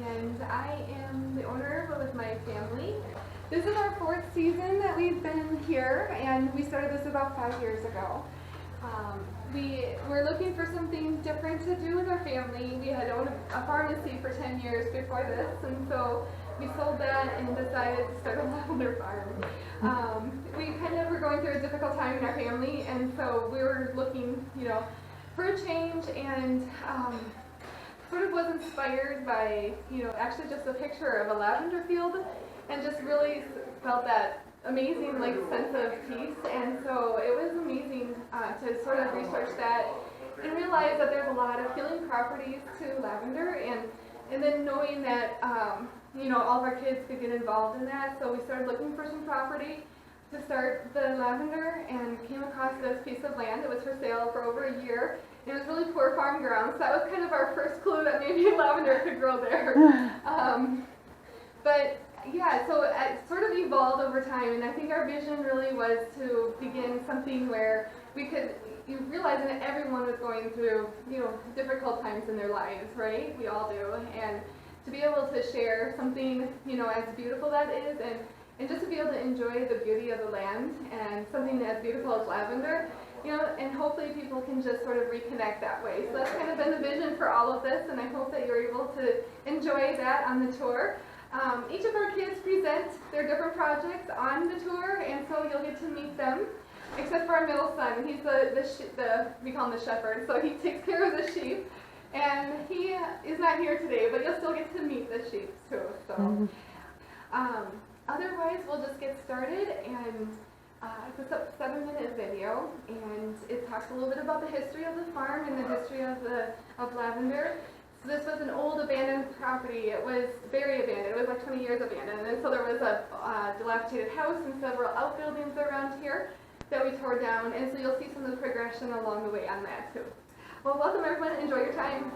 And I am the owner with my family. This is our fourth season that we've been here, and we started this about 5 years ago. We were looking for something different to do with our family. We had owned a pharmacy for 10 years before this, and so we sold that and decided to start a lavender farm. We kind of were going through a difficult time in our family, and so we were looking, for a change, and sort of was inspired by, actually just a picture of a lavender field, and just really felt that amazing sense of peace. And so it was amazing to sort of research that and realize that there's a lot of healing properties to lavender, and then knowing that all of our kids could get involved in that. So we started looking for some property to start the lavender and came across this piece of land. It was for sale for over a year. It was really poor farm ground, so that was kind of our first clue that maybe lavender could grow there. But yeah, so it sort of evolved over time, and I think our vision really was to begin something where we could, realize that everyone was going through, difficult times in their lives, right? We all do, and to be able to share something, as beautiful that is, and just to be able to enjoy the beauty of the land and something as beautiful as lavender, and hopefully people can just sort of reconnect that way. So that's kind of been the vision for all of this, and I hope that you're able to enjoy that on the tour. Each of our kids present their different projects on the tour, and so you'll get to meet them, except for our middle son. He's we call him the shepherd, so he takes care of the sheep, and he is not here today, but you'll still get to meet the sheep too. So, otherwise, we'll just get started, and it's a 7-minute video, and it talks a little bit about the history of the farm and the history of lavender. So this was an old abandoned property. It was very abandoned. It was like 20 years abandoned, and so there was a dilapidated house and several outbuildings around here that we tore down, and so you'll see some of the progression along the way on that too. Well, welcome everyone. Enjoy your time.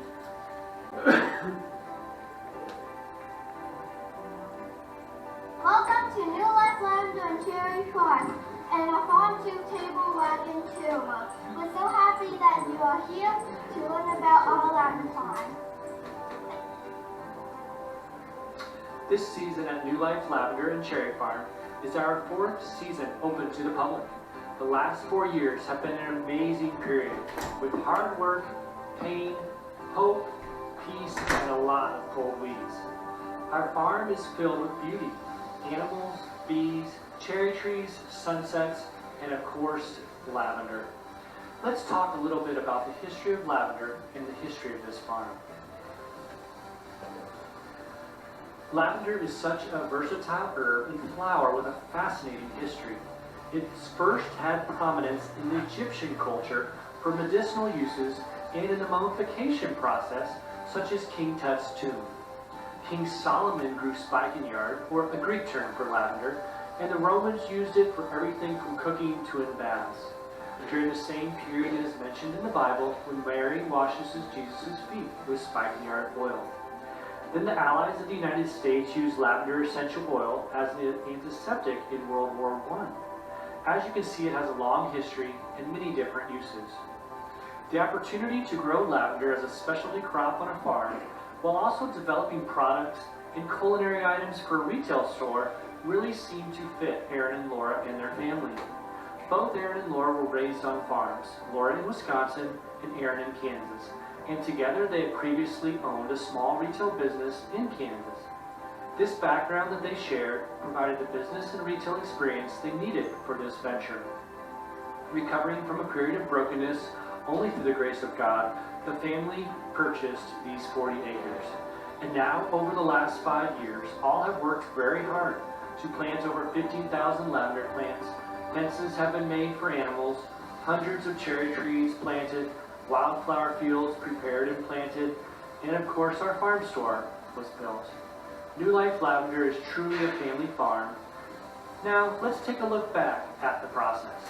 Welcome to New Life Lavender and Cherry Farm and a farm-to-table wagon tour. We're so happy that you are here to learn about our lavender farm. This season at New Life Lavender and Cherry Farm is our 4th season open to the public. The last 4 years have been an amazing period with hard work, pain, hope, peace, and a lot of cold weeds. Our farm is filled with beauty, animals, bees, cherry trees, sunsets, and of course, lavender. Let's talk a little bit about the history of lavender and the history of this farm. Lavender is such a versatile herb and flower with a fascinating history. It first had prominence in the Egyptian culture for medicinal uses and in the mummification process, such as King Tut's tomb. King Solomon grew spikenard, or a Greek term for lavender, and the Romans used it for everything from cooking to in baths. During the same period it is mentioned in the Bible when Mary washes Jesus' feet with spikenard oil. Then the Allies of the United States used lavender essential oil as an antiseptic in World War I. As you can see, it has a long history and many different uses. The opportunity to grow lavender as a specialty crop on a farm, while also developing products and culinary items for a retail store, really seemed to fit Aaron and Laura and their family. Both Aaron and Laura were raised on farms, Laura in Wisconsin and Aaron in Kansas, and together they had previously owned a small retail business in Kansas. This background that they shared provided the business and retail experience they needed for this venture. Recovering from a period of brokenness, only through the grace of God, the family purchased these 40 acres. And now, over the last 5 years, all have worked very hard to plant over 15,000 lavender plants. Fences have been made for animals, hundreds of cherry trees planted, wildflower fields prepared and planted, and of course our farm store was built. New Life Lavender is truly a family farm. Now, let's take a look back at the process.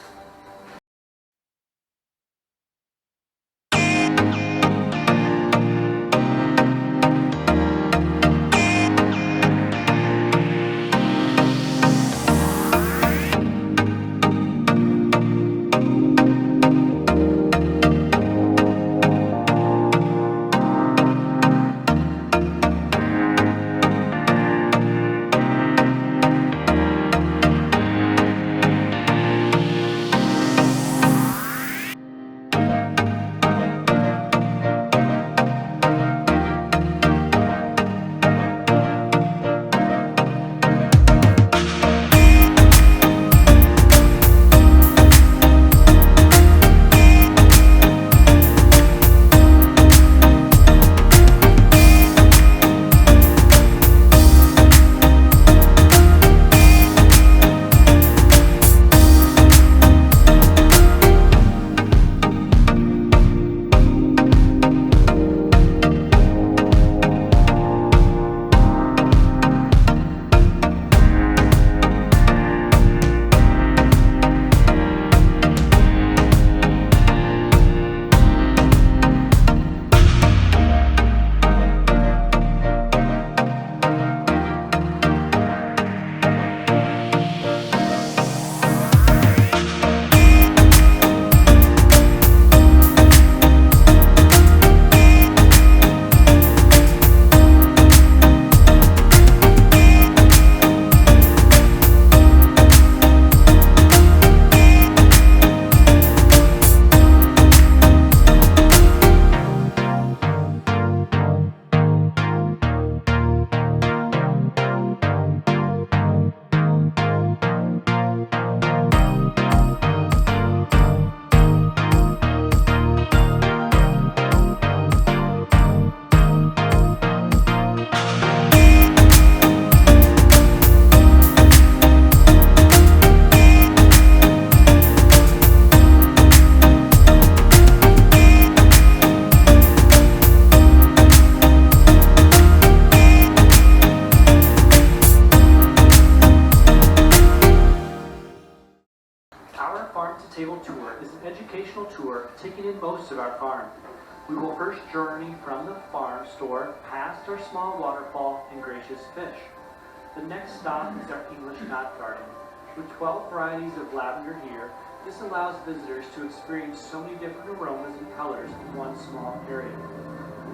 Our farm-to-table tour is an educational tour taking in most of our farm. We will first journey from the farm store past our small waterfall and gracious fish. The next stop is our English knot garden. With 12 varieties of lavender here, this allows visitors to experience so many different aromas and colors in one small area.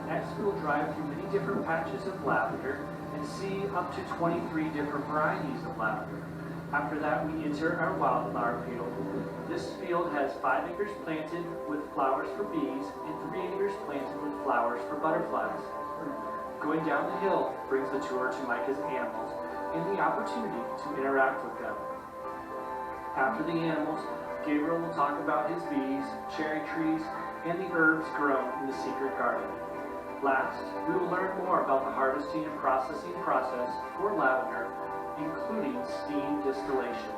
Next, we will drive through many different patches of lavender and see up to 23 different varieties of lavender. After that, we enter our wildflower field. This field has 5 acres planted with flowers for bees and 3 acres planted with flowers for butterflies. Going down the hill brings the tour to Micah's animals and the opportunity to interact with them. After the animals, Gabriel will talk about his bees, cherry trees, and the herbs grown in the secret garden. Last, we will learn more about the harvesting and processing process for lavender, including steam distillation.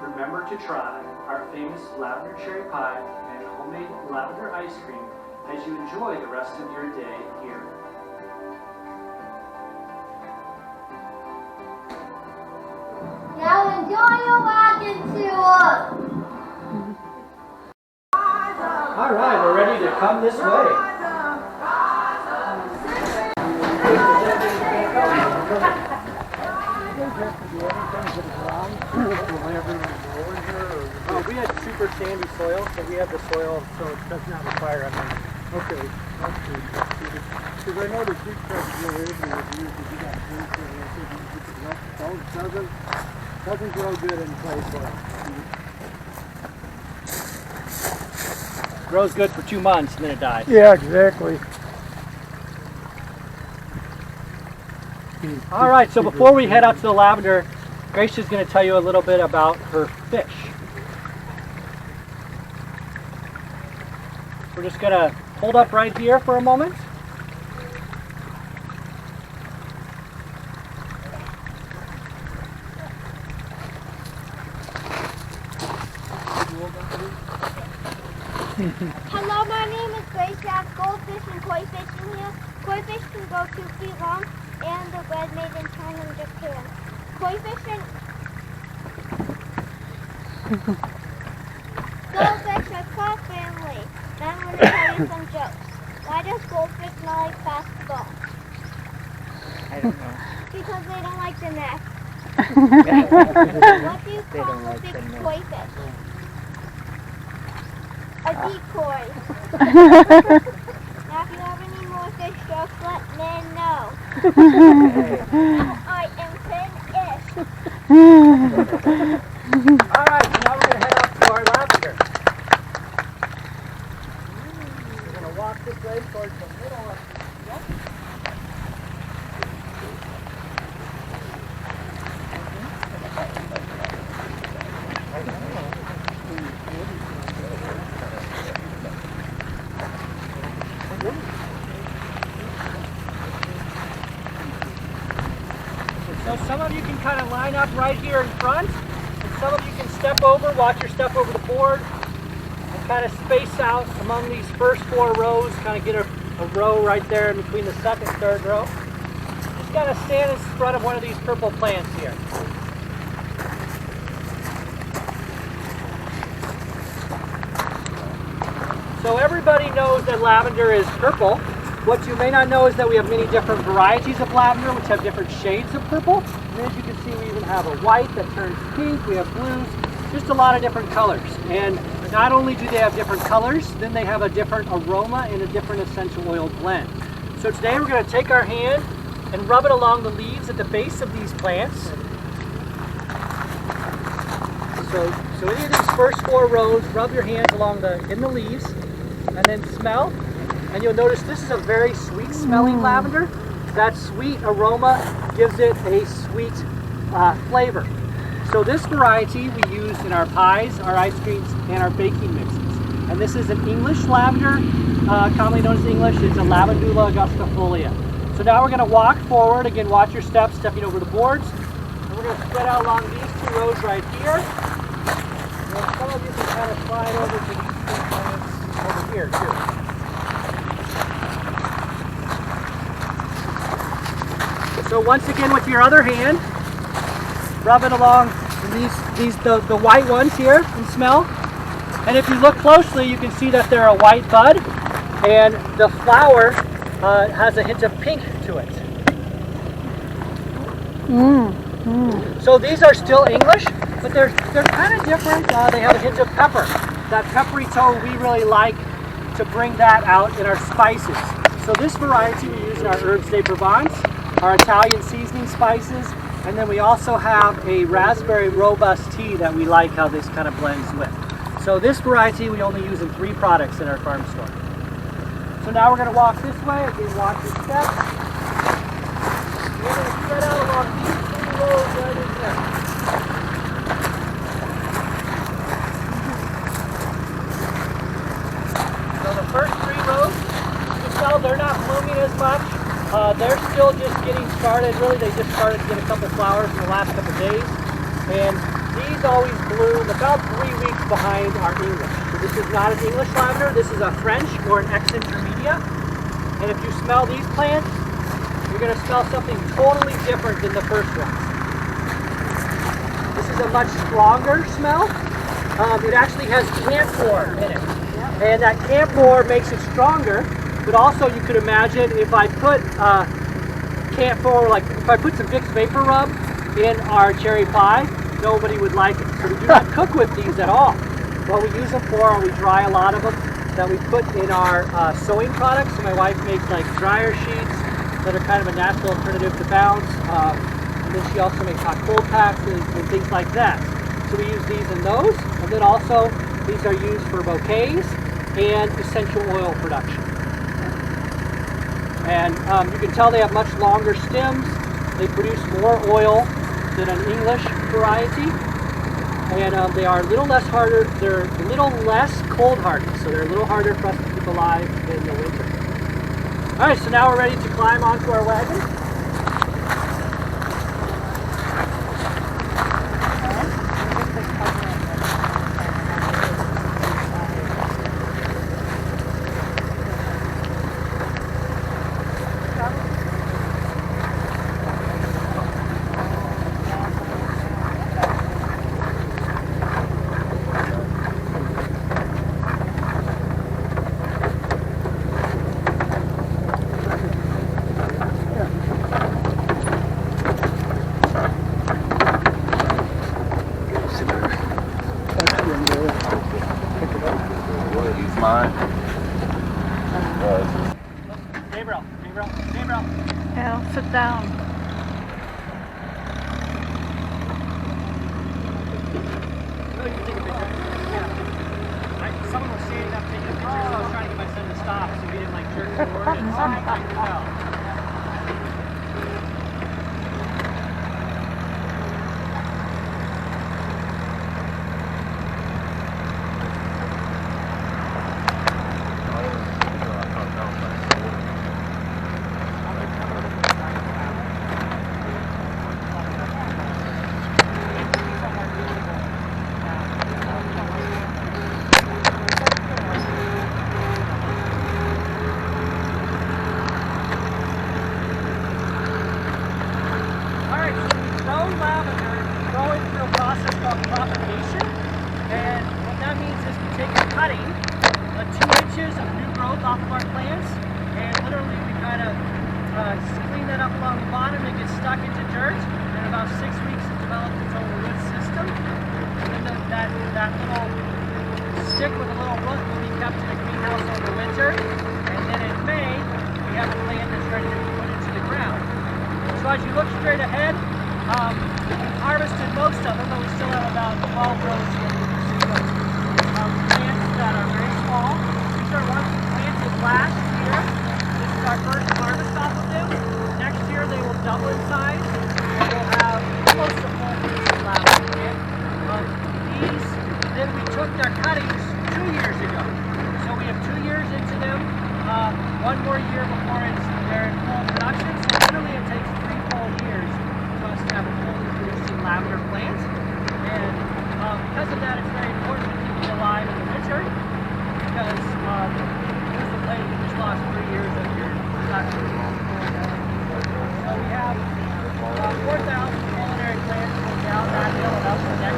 Remember to try our famous lavender cherry pie and homemade lavender ice cream as you enjoy the rest of your day here. Now enjoy your wagon tour. All right, we're ready to come this way. We had super sandy soil, so we have the soil, so it does not require anything. Okay, that's good. Because I know the creek credit your area was used to do that doesn't grow good in clay soil. Grows good for 2 months and then it dies. Yeah, exactly. All right, so before we head out to the lavender, Grace is going to tell you a little bit about her fish. We're just going to hold up right here for a moment. Hello, my name is Grace. We have goldfish and koi fish in here. Koi fish can go 2 feet long, and the red maiden turn in Japan. Koi fish and goldfish are called family. Now I'm going to tell you some jokes. Why does goldfish not like basketball? I don't know. Because they don't like the net. What do you They call don't a like big the net. koi fish? A decoy. Now if you have any more fish jokes, let me know. Now I am finished. All right, so now we're going to head out to our lavender. We're going to walk this way towards the middle of the field. So some of you can kind of line up right here in front, and some of you can step over, watch your step over the board, and kind of space out among these first 4 rows, kind of get a row right there in between the second, third row. Just kind of stand in front of one of these purple plants here. So everybody knows that lavender is purple. What you may not know is that we have many different varieties of lavender which have different shades of purple. And as you can see, we even have a white that turns pink, we have blues, just a lot of different colors. And not only do they have different colors, then they have a different aroma and a different essential oil blend. So today we're going to take our hand and rub it along the leaves at the base of these plants. So any of these first 4 rows, rub your hands along in the leaves and then smell. And you'll notice this is a very sweet smelling lavender. That sweet aroma gives it a sweet flavor. So this variety we use in our pies, our ice creams, and our baking mixes. And this is an English lavender, commonly known as English. It's a Lavandula augustifolia. So now we're going to walk forward. Again, watch your steps, stepping over the boards. And we're going to spread out along these 2 rows right here. And some of you can kind of slide over to these 3 plants over here too. So once again with your other hand, rub it along in the white ones here and smell. And if you look closely, you can see that they're a white bud, and the flower has a hint of pink to it. So these are still English, but they're kind of different. They have a hint of pepper. That peppery tone we really like to bring that out in our spices. So this variety we use in our herbs de Provence, our Italian seasoning spices, and then we also have a raspberry robust tea that we like how this kind of blends with. So this variety we only use in 3 products in our farm store. So now we're going to walk this way, again watch your steps. We're going to spread out along these 3 rows right in there. So the first 3 rows, you can tell they're not blooming as much. They're still just getting started. Really, they just started to get a couple flowers in the last couple days. And these always bloom about 3 weeks behind our English. So this is not an English lavender. This is a French or an X intermedia. And if you smell these plants, you're going to smell something totally different than the first ones. This is a much stronger smell. It actually has camphor in it. And that camphor makes it stronger. But also you could imagine if I put camphor, like if I put some Vicks Vapor Rub in our cherry pie, nobody would like it. So we do not cook with these at all. What we use them for are we dry a lot of them that we put in our sewing products. So my wife makes like dryer sheets that are kind of a natural alternative to bounce. And then she also makes hot cold packs and things like that. So we use these in those. And then also these are used for bouquets and essential oil production. And you can tell they have much longer stems. They produce more oil than an English variety. And they are a little less harder, they're a little less cold hardy, so they're a little harder for us to keep alive in the winter. Alright, so now we're ready to climb onto our wagon. Gabriel. Yeah, sit down. No, you can take a picture. Yeah. Someone was standing up taking pictures, so I was trying to get my son to stop so he didn't like jerk forward and like fell. Off of our plants, and literally we kind of clean that up along the bottom. It gets stuck into dirt, and in about 6 weeks it develops its own root system. And then that little stick with a little root will be kept in a greenhouse over winter, and then in May we have a plant that's ready to be put into the ground. So as you look straight ahead, we've harvested most of them, but we still have about 12 rows here. Plants that are very small. These are ones planted last year. This is our first harvest off of them. Next year they will double in size, and we'll have close to full fruits of lavender. These, then we took their cuttings 2 years ago. So we have 2 years into them, 1 more year before they're in full production. So literally it takes 3 full years for us to have a fully producing lavender plant. And because of that, it's very important to keep it alive in the winter, because here's the plant, you just lost 3 years of your production. So we have 4,000 culinary plants going down that hill and up the next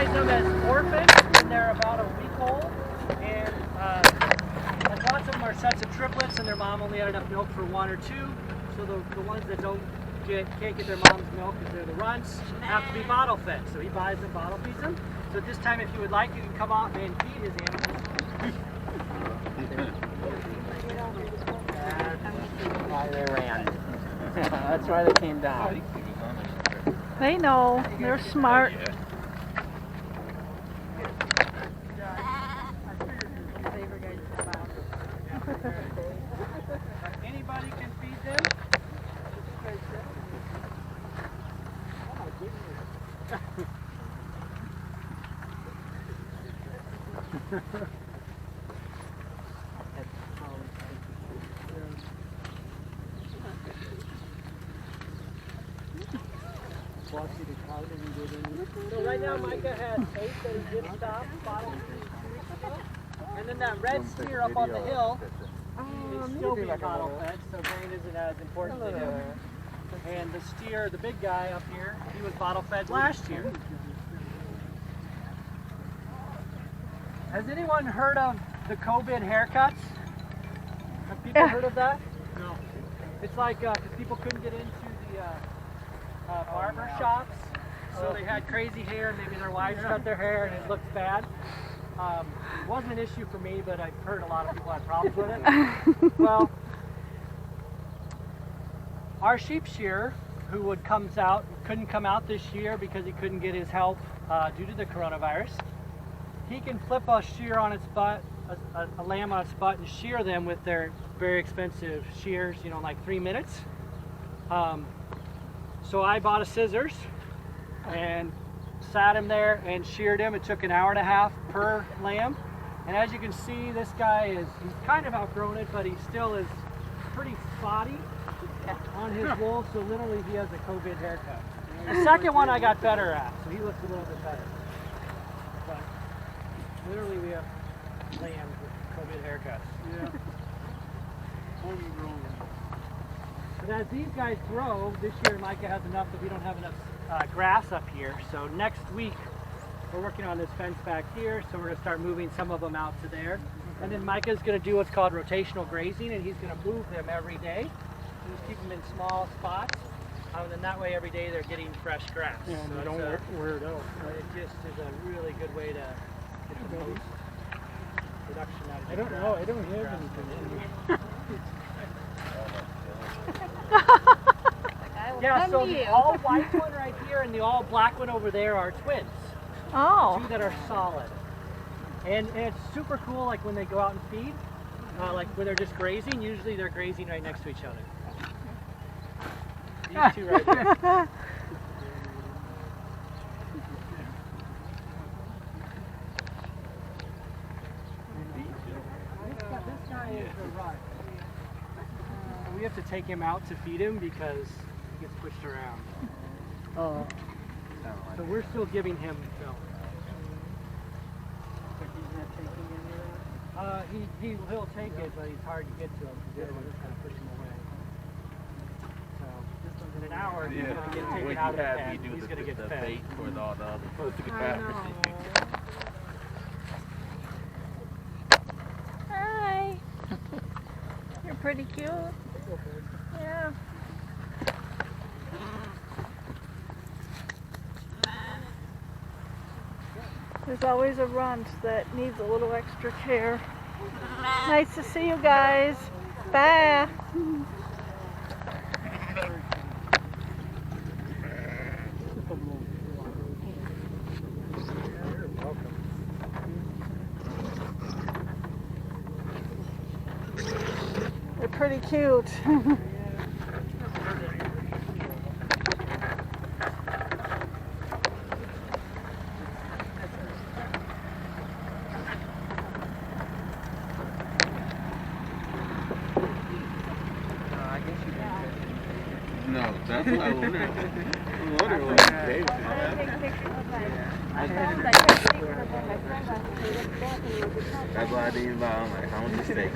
buys them as orphans when they're about a week old, and lots of them are sets of triplets, and their mom only had enough milk for one or two. So the ones that can't get their mom's milk, because they're the runts, have to be bottle fed. So he buys them, bottle feeds them. So at this time, if you would like, you can come out and feed his animals. That's why they ran. That's why they came down. They know. They're smart. Anybody can feed them. So right now Micah has 8 that he did stop, bottle and then that red steer up on the hill is still being bottle fed, so grain isn't as important to him. And the steer, the big guy up here, he was bottle fed last year. Has anyone heard of the COVID haircuts? Have people heard of that? No. It's like, because people couldn't get into the barber shops, so they had crazy hair, maybe their wives cut their hair and it looked bad. It wasn't an issue for me, but I've heard a lot of people had problems with it. Well, our sheep shearer, who couldn't come out this year because he couldn't get his help due to the coronavirus, he can flip a shear on its butt, a lamb on its butt, and shear them with their very expensive shears, you know, in like 3 minutes. So I bought a scissors and sat him there and sheared him. It took an hour and a half per lamb. And as you can see, this guy he's kind of outgrown it, but he still is pretty spotty on his wool, so literally he has a COVID haircut. The second one I got better at, so he looks a little bit better. But literally we have lambs with COVID haircuts. Yeah. Homegrown. But as these guys grow, this year Micah has enough that we don't have enough grass up here. So next week we're working on this fence back here, so we're going to start moving some of them out to there. And then Micah's going to do what's called rotational grazing, and he's going to move them every day. Just keep them in small spots, and then that way every day they're getting fresh grass. Yeah, and so you don't wear it out. it just is a really good way to get the most production out of I the don't grass. know. I don't have anything in Yeah, so the all white one right here and the all black one over there are twins. Oh. Two that are solid. And it's super cool, like when they go out and feed, like when they're just grazing, usually they're grazing right next to each other. These two right here. This guy is a rut. We have to take him out to feed him because he gets pushed around. Oh. So we're still giving him milk. But he's not taking any of that? He'll take it, but he's hard to get to him because the other one's kind of push him away. So in an hour, he's going to get taken out of the pen. He's going to get fed. Bait for all the other Hi. You're pretty cute. Yeah. There's always a runt that needs a little extra care. Nice to see you guys. Bye. They're pretty cute. No, that's what I wonder. I wonder what Dave That's why I didn't buy. I'm like, how much is steak?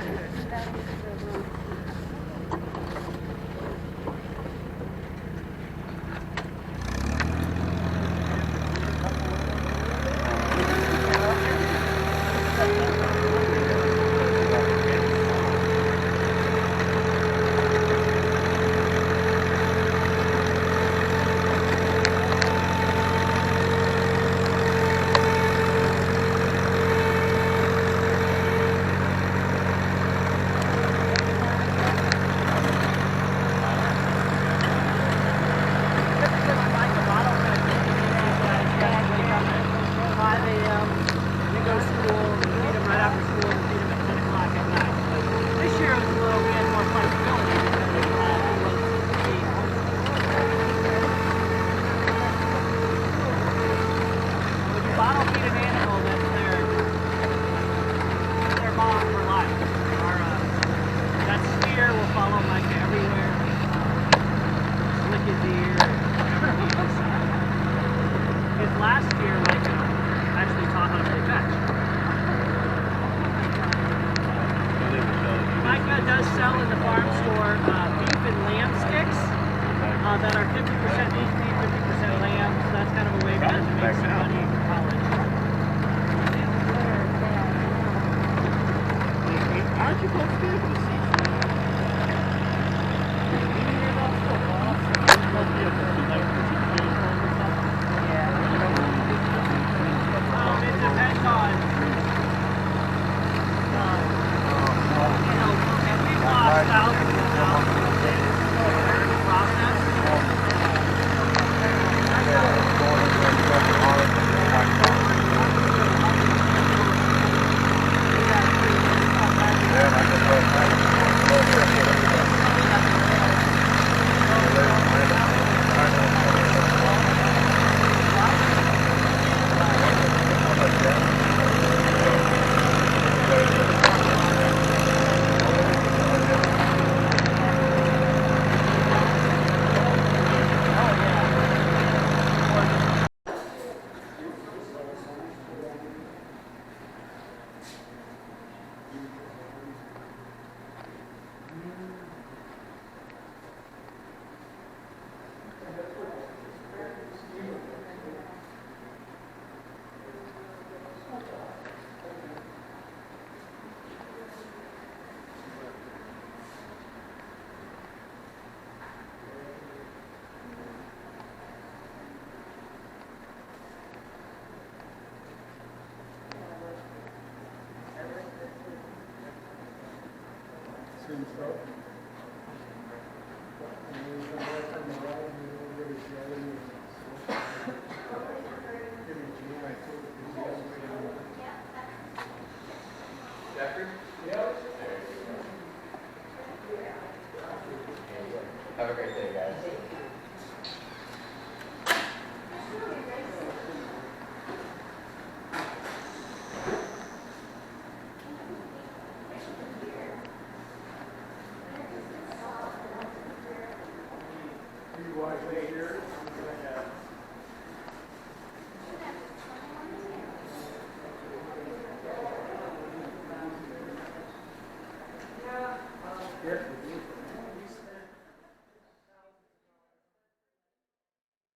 reindeer and his last year, Micah actually taught how to play fetch. Micah does sell in the farm store beef and lamb sticks that are 50% beef, 50% lamb. So that's kind of a way for them to make some money for college. Aren't you supposed to be able to see? It depends on, if we've lost thousands and thousands of days during the process. Same stuff. And then come back on the ride and everybody's yelling and give me Gene, I told him he hasn't been on it. Jeffrey? Yep. Have a great day, guys. You watch it here. Here.